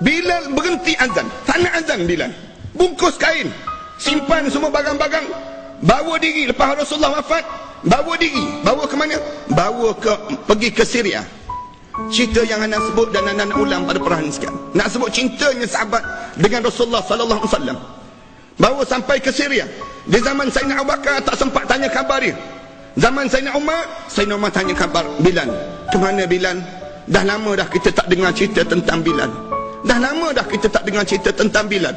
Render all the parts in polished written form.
Bilal berhenti azan, tak nak azan Bilal. Bungkus kain, simpan semua barang-barang, bawa diri lepas Rasulullah wafat, bawa diri, bawa ke mana? Pergi ke Syria. Cerita yang anda sebut dan anda nak ulang pada perhari sekian. Nak sebut cintanya sahabat dengan Rasulullah sallallahu alaihi wasallam. Bawa sampai ke Syria. Di zaman Sayyidina Abu Bakar tak sempat tanya khabar dia. Zaman Sayyidina Umar tanya khabar Bilal. Ke mana Bilal? Dah lama dah kita tak dengar cerita tentang Bilal. Dah lama dah kita tak dengar cerita tentang Bilal.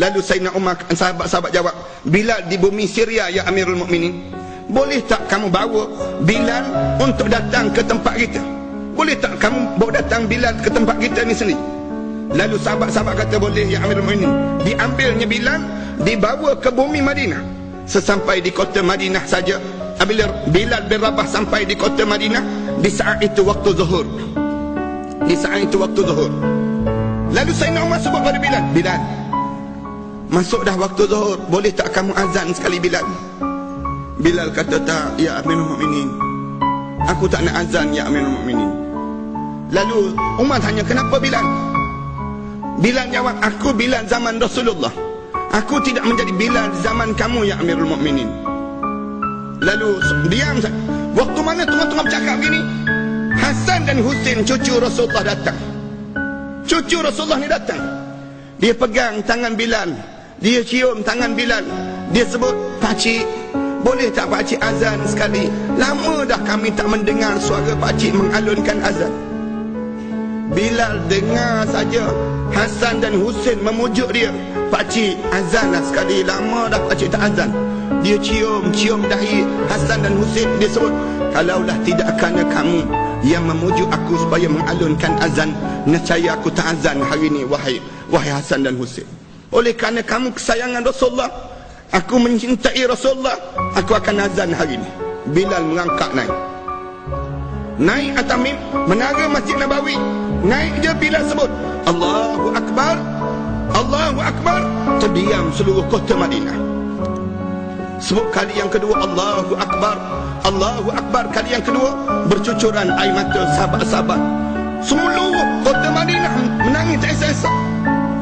Lalu Sayyidina Umar, sahabat-sahabat jawab, Bilal di bumi Syria ya Amirul Mukminin. Boleh tak kamu bawa Bilal untuk datang ke tempat kita? Boleh tak kamu bawa datang Bilal ke tempat kita ni sendiri? Lalu sahabat-sahabat kata boleh ya Amirul Mukminin. Diambilnya Bilal, dibawa ke bumi Madinah. Sesampai di kota Madinah saja, apabila Bilal bin Rabah sampai di kota Madinah, di saat itu waktu zuhur. Lalu Sayyidina Umar sebut pada Bilal, Bilal, masuk dah waktu zuhur, boleh tak kamu azan sekali Bilal? Bilal kata tak ya Amirul Mukminin, aku tak nak azan ya Amirul Mukminin. Lalu Umar tanya, kenapa Bilal? Bilal jawab, aku Bilal zaman Rasulullah, aku tidak menjadi Bilal zaman kamu ya Amirul Mukminin. Lalu diam. Waktu mana tengah-tengah bercakap gini, Hasan dan Husin cucu Rasulullah datang. Cucu Rasulullah ni datang. Dia pegang tangan Bilal, dia cium tangan Bilal, dia sebut, pakcik, boleh tak pakcik azan sekali? Lama dah kami tak mendengar suara pakcik mengalunkan azan. Bilal dengar saja Hasan dan Husin memujuk dia, pakcik azanlah sekali, lama dah pakcik tak azan. Dia cium dahi Hasan dan Husin, dia sebut, kalaulah tidak kerana kamu yang memujuk aku supaya mengalunkan azan, nescaya aku tak azan hari ini wahai Hasan dan Husin. Oleh kerana kamu kesayangan Rasulullah, aku mencintai Rasulullah, aku akan azan hari ini. Bilal merangkak naik atas menara Masjid Nabawi. Naik je Bilal sebut, Allahu Akbar, Allahu Akbar. Terdiam seluruh kota Madinah. Sebut kali yang kedua, Allahu Akbar, Allahu Akbar. Kali yang kedua, bercucuran air mata sahabat-sahabat. Seluruh kota Madinah menangis tersesak.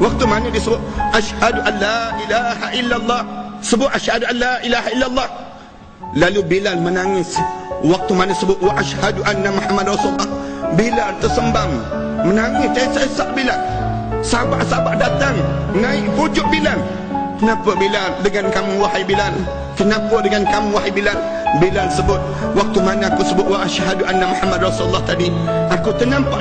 Waktu mana dia sebut asyhadu an la ilaha illallah, sebut asyhadu an la ilaha illallah. Lalu Bilal menangis. Waktu mana sebut wa asyhadu anna Muhammad Rasulullah, Bilal tersembam menangis tersesak Bilal. Sahabat-sahabat datang naik pujuk Bilal. Kenapa Bilal dengan kamu wahai Bilal? Kenapa dengan kamu wahai Bilal? Bilal sebut, waktu mana aku sebut wa asyhadu anna Muhammad Rasulullah tadi, aku ternampak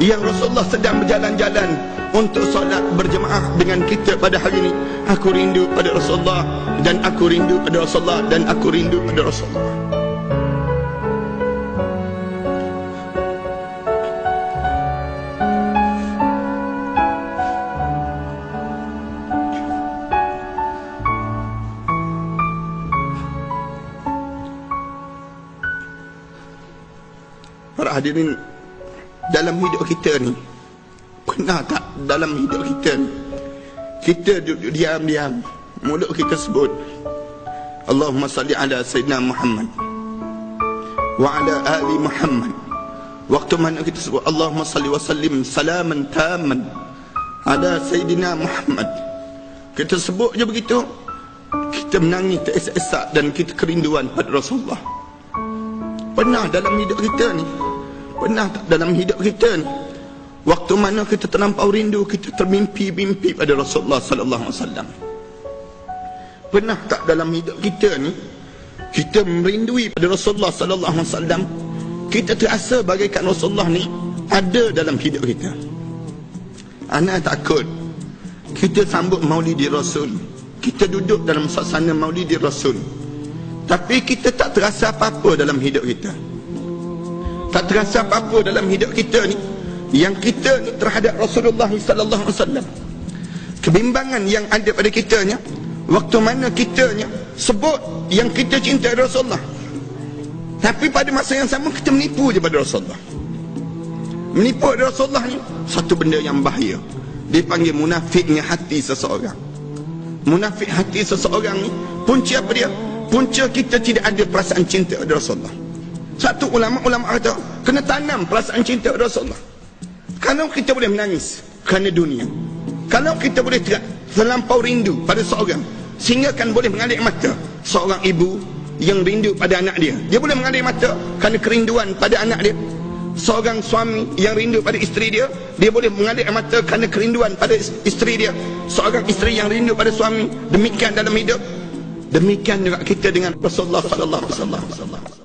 yang Rasulullah sedang berjalan-jalan untuk solat berjemaah dengan kita pada hari ini. Aku rindu pada Rasulullah, dan aku rindu pada Rasulullah, dan aku rindu pada Rasulullah. Para hadirin, dalam hidup kita ni, pernah tak dalam hidup kita ni, kita duduk diam-diam, mulut kita sebut Allahumma salli ala Sayyidina Muhammad wa ala ali Muhammad. Waktu mana kita sebut Allahumma salli wa sallim salaman taman ala Sayyidina Muhammad, kita sebut je begitu, kita menangis teresak-esak dan kita kerinduan pada Rasulullah. Pernah dalam hidup kita ni, pernah tak dalam hidup kita ni, waktu mana kita terlampau rindu, kita termimpi-mimpi pada Rasulullah sallallahu alaihi wasallam? Pernah tak dalam hidup kita ni, kita merindui pada Rasulullah sallallahu alaihi wasallam, kita terasa bagaikan Rasulullah ni ada dalam hidup kita? Ana takut kita sambut Maulidi Rasul, kita duduk dalam suasana Maulidi Rasul, tapi kita tak terasa apa-apa dalam hidup kita. Tak terasa apa-apa dalam hidup kita ni, yang kita ni terhadap Rasulullah sallallahu alaihi wasallam. Kebimbangan yang ada pada kitanya, waktu mana kitanya sebut yang kita cinta Rasulullah, tapi pada masa yang sama kita menipu je pada Rasulullah. Menipu pada Rasulullah ni satu benda yang bahaya. Dipanggil munafiknya hati seseorang. Munafik hati seseorang ni, punca apa dia? Punca kita tidak ada perasaan cinta pada Rasulullah. Satu ulama kata kena tanam perasaan cinta pada Rasulullah. Kalau kita boleh menangis, kerana dunia. Kalau kita boleh terlampau rindu pada seorang sehingga kan boleh mengalir mata, seorang ibu yang rindu pada anak dia, dia boleh mengalir mata kerana kerinduan pada anak dia. Seorang suami yang rindu pada isteri dia, dia boleh mengalir mata kerana kerinduan pada isteri dia. Seorang isteri yang rindu pada suami, demikian dalam hidup. Demikian juga kita dengan Rasulullah sallallahu alaihi wasallam.